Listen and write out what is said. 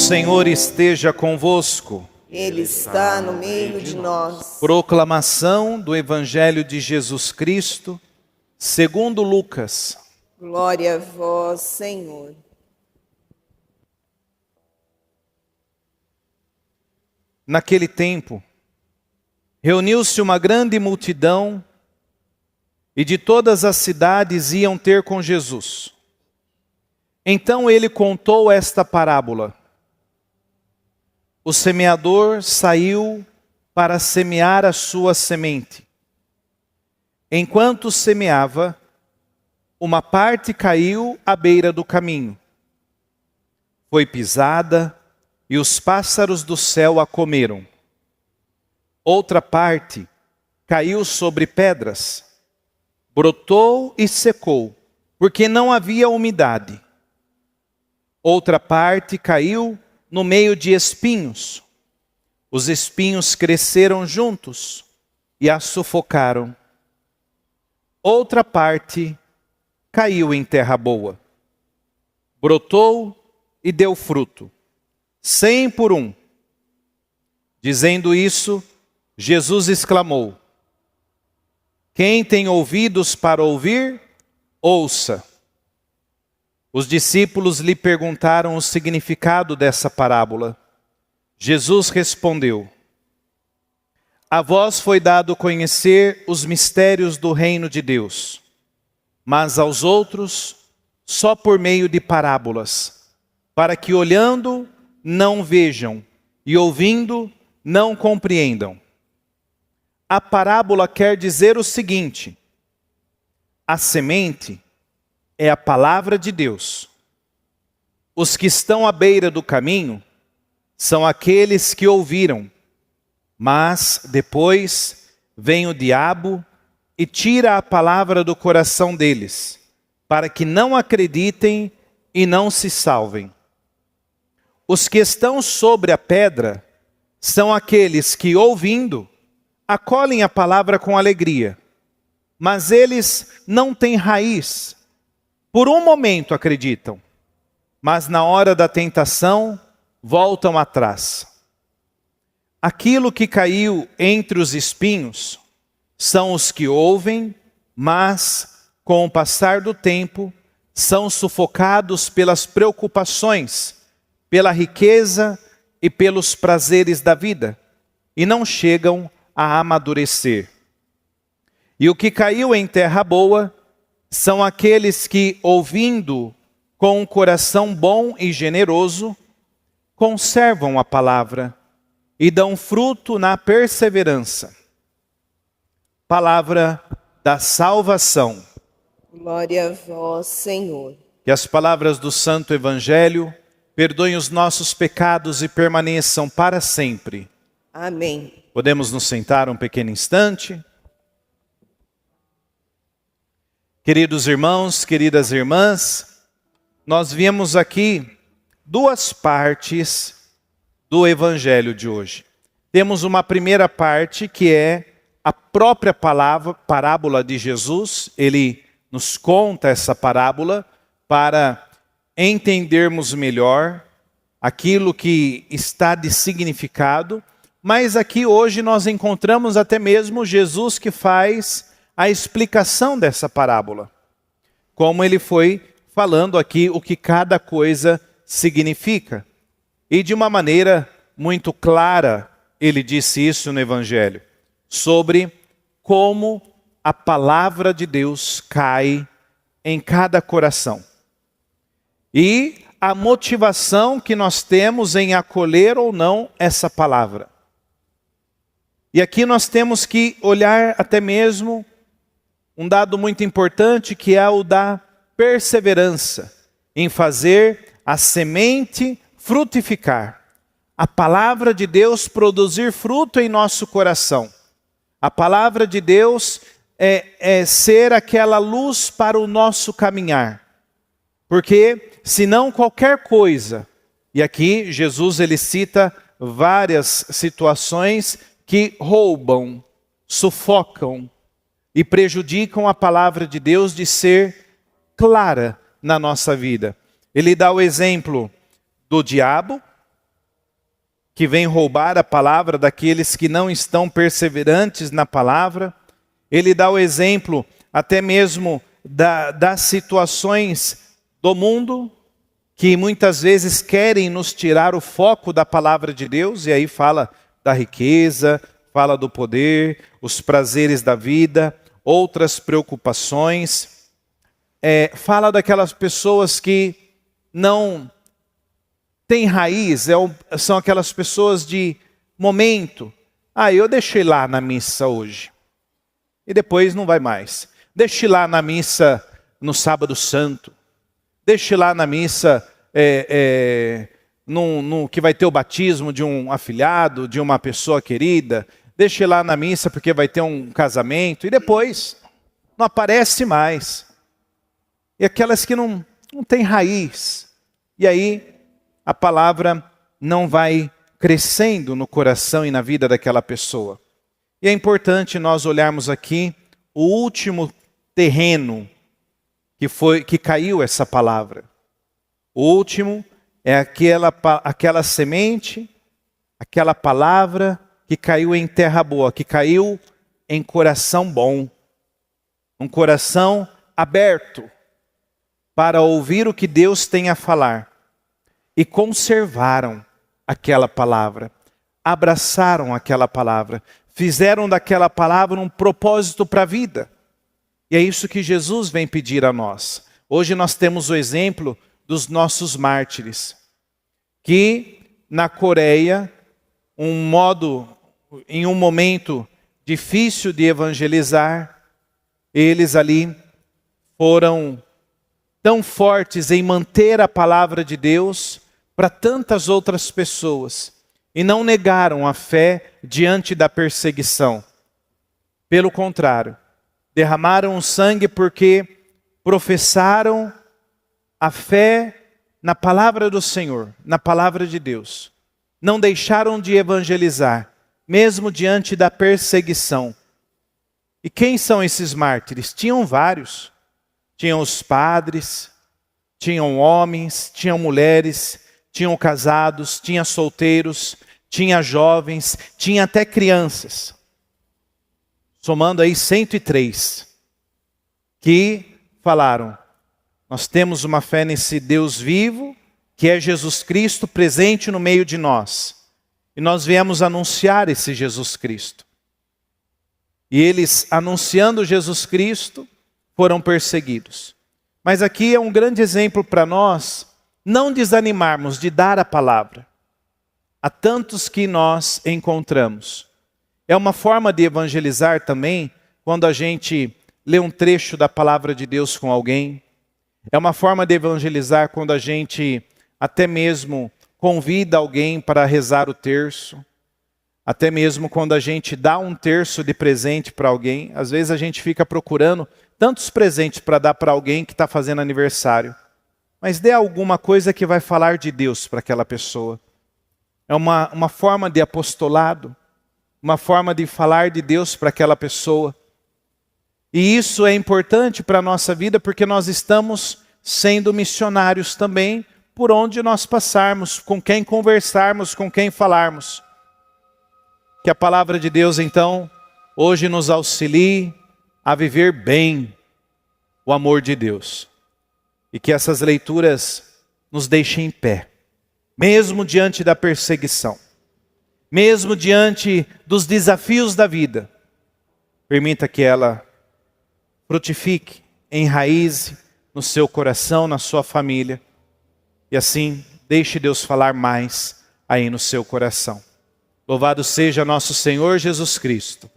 Senhor esteja convosco. Ele está no meio de nós. Proclamação do Evangelho de Jesus Cristo, segundo Lucas. Glória a vós, Senhor. Naquele tempo, reuniu-se uma grande multidão e de todas as cidades iam ter com Jesus. Então ele contou esta parábola. O semeador saiu para semear a sua semente. Enquanto semeava, uma parte caiu à beira do caminho. Foi pisada e os pássaros do céu a comeram. Outra parte caiu sobre pedras, brotou e secou, porque não havia umidade. Outra parte caiu no meio de espinhos. Os espinhos cresceram juntos e a sufocaram. Outra parte caiu em terra boa. Brotou e deu fruto, 100 por 1. Dizendo isso, Jesus exclamou: quem tem ouvidos para ouvir, ouça. Os discípulos lhe perguntaram o significado dessa parábola. Jesus respondeu: a vós foi dado conhecer os mistérios do reino de Deus, mas aos outros só por meio de parábolas, para que olhando não vejam e ouvindo não compreendam. A parábola quer dizer o seguinte: a semente é a palavra de Deus. Os que estão à beira do caminho são aqueles que ouviram, mas depois vem o diabo e tira a palavra do coração deles, para que não acreditem e não se salvem. Os que estão sobre a pedra são aqueles que, ouvindo, acolhem a palavra com alegria, mas eles não têm raiz. Por um momento acreditam, mas na hora da tentação voltam atrás. Aquilo que caiu entre os espinhos são os que ouvem, mas com o passar do tempo são sufocados pelas preocupações, pela riqueza e pelos prazeres da vida, e não chegam a amadurecer. E o que caiu em terra boa são aqueles que, ouvindo com um coração bom e generoso, conservam a palavra e dão fruto na perseverança. Palavra da salvação. Glória a vós, Senhor. Que as palavras do Santo Evangelho perdoem os nossos pecados e permaneçam para sempre. Amém. Podemos nos sentar um pequeno instante? Queridos irmãos, queridas irmãs, nós vimos aqui duas partes do Evangelho de hoje. Temos uma primeira parte que é a própria parábola de Jesus. Ele nos conta essa parábola para entendermos melhor aquilo que está de significado. Mas aqui hoje nós encontramos até mesmo Jesus que faz a explicação dessa parábola. Como ele foi falando aqui o que cada coisa significa. E de uma maneira muito clara, ele disse isso no Evangelho, sobre como a palavra de Deus cai em cada coração. E a motivação que nós temos em acolher ou não essa palavra. E aqui nós temos que olhar até mesmo um dado muito importante, que é o da perseverança em fazer a semente frutificar. A palavra de Deus produzir fruto em nosso coração. A palavra de Deus é ser aquela luz para o nosso caminhar. Porque senão qualquer coisa, e aqui Jesus ele cita várias situações que roubam, sufocam e prejudicam a palavra de Deus de ser clara na nossa vida. Ele dá o exemplo do diabo, que vem roubar a palavra, daqueles que não estão perseverantes na palavra. Ele dá o exemplo até mesmo das situações do mundo, que muitas vezes querem nos tirar o foco da palavra de Deus, e aí fala da riqueza, fala do poder, os prazeres da vida, outras preocupações. Fala daquelas pessoas que não têm raiz, são aquelas pessoas de momento. Eu deixei lá na missa hoje, e depois não vai mais. Deixe lá na missa no sábado santo. Deixe lá na missa que vai ter o batismo de um afilhado, de uma pessoa querida. Deixe lá na missa porque vai ter um casamento. E depois não aparece mais. E aquelas que não têm raiz. E aí a palavra não vai crescendo no coração e na vida daquela pessoa. E é importante nós olharmos aqui o último terreno que caiu essa palavra. O último é aquela semente, aquela palavra que caiu em terra boa, que caiu em coração bom, um coração aberto para ouvir o que Deus tem a falar, e conservaram aquela palavra, abraçaram aquela palavra, fizeram daquela palavra um propósito para a vida. E é isso que Jesus vem pedir a nós. Hoje nós temos o exemplo dos nossos mártires, que na Coreia, em um momento difícil de evangelizar, eles ali foram tão fortes em manter a palavra de Deus para tantas outras pessoas, e não negaram a fé diante da perseguição. Pelo contrário, derramaram o sangue porque professaram a fé na palavra do Senhor, na palavra de Deus. Não deixaram de evangelizar, mesmo diante da perseguição. E quem são esses mártires? Tinham vários. Tinham os padres, tinham homens, tinham mulheres, tinham casados, tinha solteiros, tinha jovens, tinha até crianças. Somando aí 103, que falaram: nós temos uma fé nesse Deus vivo, que é Jesus Cristo presente no meio de nós. E nós viemos anunciar esse Jesus Cristo. E eles, anunciando Jesus Cristo, foram perseguidos. Mas aqui é um grande exemplo para nós não desanimarmos de dar a palavra a tantos que nós encontramos. É uma forma de evangelizar também quando a gente lê um trecho da palavra de Deus com alguém. É uma forma de evangelizar quando a gente até mesmo convida alguém para rezar o terço. Até mesmo quando a gente dá um terço de presente para alguém. Às vezes a gente fica procurando tantos presentes para dar para alguém que está fazendo aniversário. Mas dê alguma coisa que vai falar de Deus para aquela pessoa. É uma forma de apostolado, uma forma de falar de Deus para aquela pessoa. E isso é importante para a nossa vida porque nós estamos sendo missionários também por onde nós passarmos, com quem conversarmos, com quem falarmos. Que a palavra de Deus então hoje nos auxilie a viver bem o amor de Deus. E que essas leituras nos deixem em pé, mesmo diante da perseguição, mesmo diante dos desafios da vida. Permita que ela frutifique, enraize no seu coração, na sua família. E assim, deixe Deus falar mais aí no seu coração. Louvado seja nosso Senhor Jesus Cristo.